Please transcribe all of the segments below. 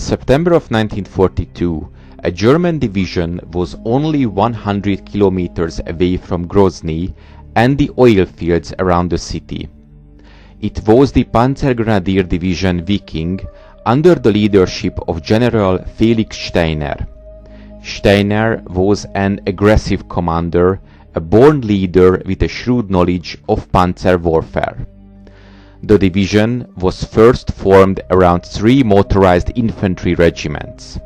September of 1942, a German division was only 100 kilometers away from Grozny and the oil fields around the city. It was the Panzergrenadier-Division Wiking under the leadership of General Felix Steiner. Steiner was an aggressive commander, a born leader with a shrewd knowledge of panzer warfare. The division was first formed around 3 motorized infantry regiments.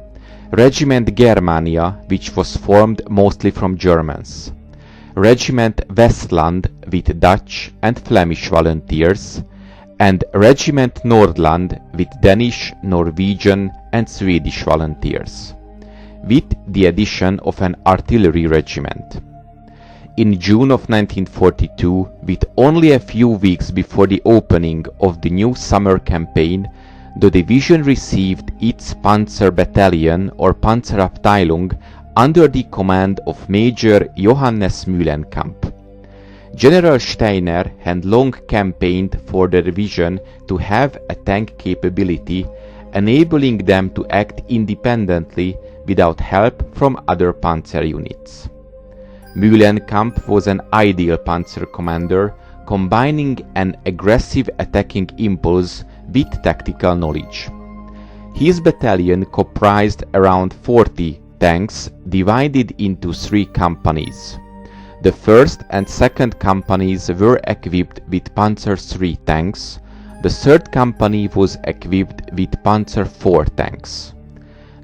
Regiment Germania, which was formed mostly from Germans. Regiment Westland with Dutch and Flemish volunteers, and Regiment Nordland with Danish, Norwegian and Swedish volunteers, with the addition of an artillery regiment. In June of 1942, with only a few weeks before the opening of the new summer campaign, the division received its Panzer Battalion or Panzerabteilung under the command of Major Johannes Mühlenkamp. General Steiner had long campaigned for the division to have a tank capability, enabling them to act independently without help from other panzer units. Mühlenkamp was an ideal panzer commander, combining an aggressive attacking impulse with tactical knowledge. His battalion comprised around 40 tanks divided into 3 companies. The 1st and 2nd companies were equipped with Panzer III tanks. The 3rd company was equipped with Panzer IV tanks.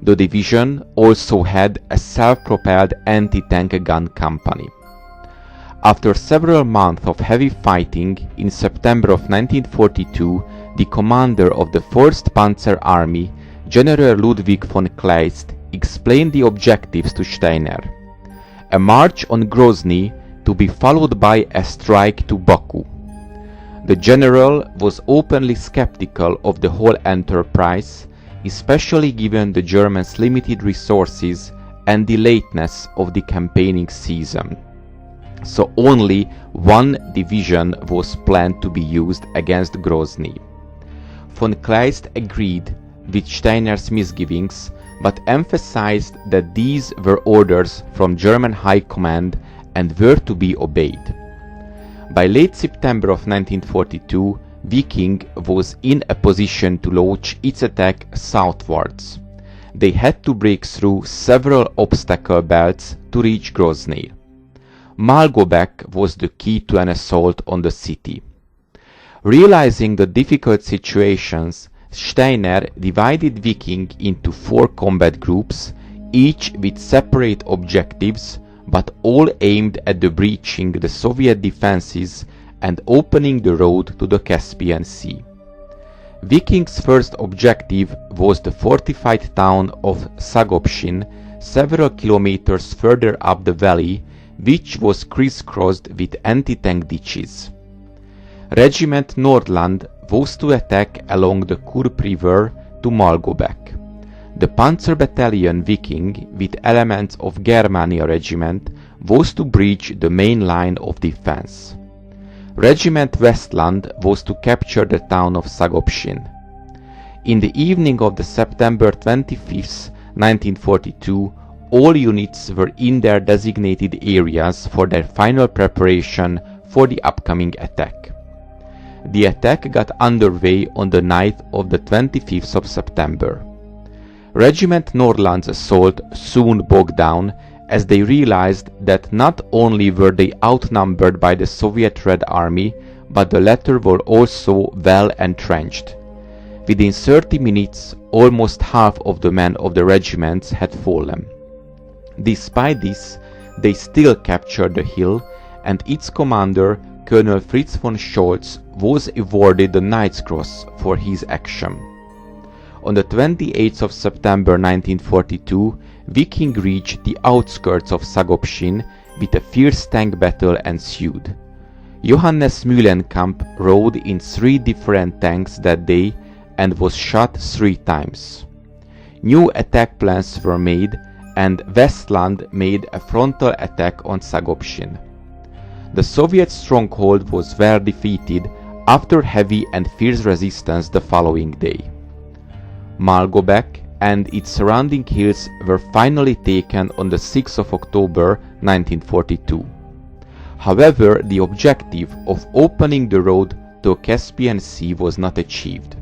The division also had a self-propelled anti-tank gun company. After several months of heavy fighting, in September of 1942, the commander of the 1st Panzer Army, General Ludwig von Kleist, explained the objectives to Steiner. A march on Grozny to be followed by a strike to Baku. The general was openly skeptical of the whole enterprise, especially given the Germans' limited resources and the lateness of the campaigning season. So only 1 division was planned to be used against Grozny. Von Kleist agreed with Steiner's misgivings, but emphasized that these were orders from German High Command and were to be obeyed. By late September of 1942, Wiking was in a position to launch its attack southwards. They had to break through several obstacle belts to reach Grozny. Malgobek was the key to an assault on the city. Realizing the difficult situations, Steiner divided Wiking into 4 combat groups, each with separate objectives, but all aimed at breaching the Soviet defenses and opening the road to the Caspian Sea. Wiking's first objective was the fortified town of Sagopshin, several kilometers further up the valley, which was crisscrossed with anti-tank ditches. Regiment Nordland was to attack along the Kurp River to Malgobek. The Panzer Battalion Wiking, with elements of Germania Regiment, was to breach the main line of defense. Regiment Westland was to capture the town of Sagopshin. In the evening of the September 25, 1942, all units were in their designated areas for their final preparation for the upcoming attack. The attack got underway on the night of the 25th of September. Regiment Nordland's assault soon bogged down, as they realized that not only were they outnumbered by the Soviet Red Army, but the latter were also well entrenched. Within 30 minutes, almost half of the men of the regiments had fallen. Despite this, they still captured the hill, and its commander, Colonel Fritz von Scholz, was awarded the Knight's Cross for his action. On the 28th of September 1942, Wiking reached the outskirts of Sagopshin, with a fierce tank battle ensued. Johannes Mühlenkamp rode in 3 different tanks that day and was shot 3 times. New attack plans were made, and Westland made a frontal attack on Sagopshin. The Soviet stronghold was well defeated after heavy and fierce resistance the following day. Malgobek, and its surrounding hills were finally taken on the 6th of October 1942. However, the objective of opening the road to Caspian Sea was not achieved.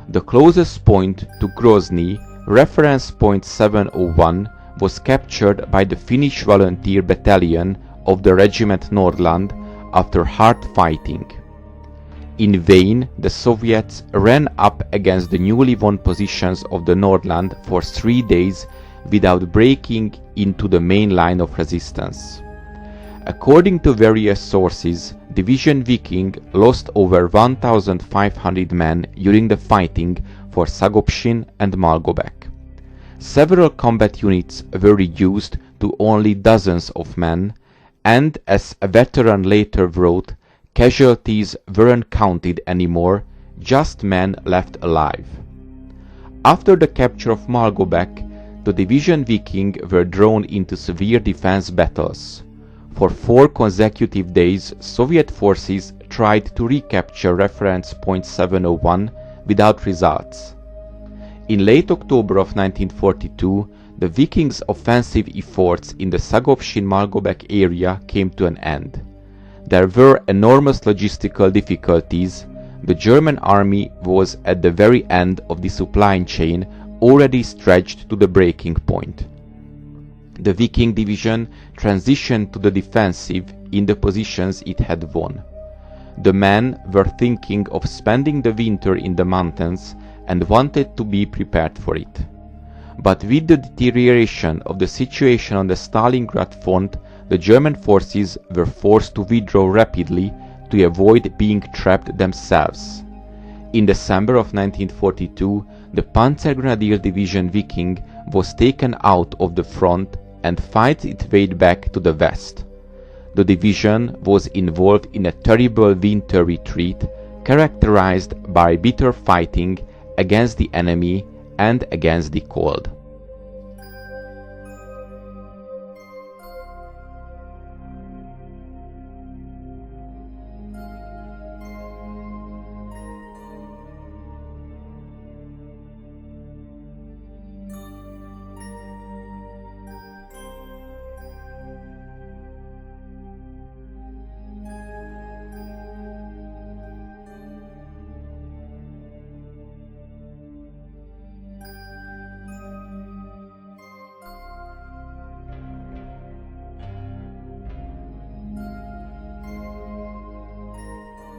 The closest point to Grozny, reference point 701, was captured by the Finnish Volunteer Battalion of the Regiment Nordland after hard fighting. In vain, the Soviets ran up against the newly won positions of the Nordland for 3 days without breaking into the main line of resistance. According to various sources, Division Wiking lost over 1,500 men during the fighting for Zagopšin and Malgobek. Several combat units were reduced to only dozens of men, and as a veteran later wrote, casualties weren't counted anymore, just men left alive. After the capture of Malgobek, the Division Wiking were drawn into severe defense battles. For 4 consecutive days, Soviet forces tried to recapture reference point 701 without results. In late October of 1942, the Vikings' offensive efforts in the Zagopšin-Malgobek area came to an end. There were enormous logistical difficulties. The German army was at the very end of the supply chain, already stretched to the breaking point. The Viking division transitioned to the defensive in the positions it had won. The men were thinking of spending the winter in the mountains and wanted to be prepared for it. But with the deterioration of the situation on the Stalingrad front, the German forces were forced to withdraw rapidly to avoid being trapped themselves. In December of 1942, the Panzergrenadier-Division Wiking was taken out of the front and fights its way back to the west. The division was involved in a terrible winter retreat characterized by bitter fighting against the enemy and against the cold.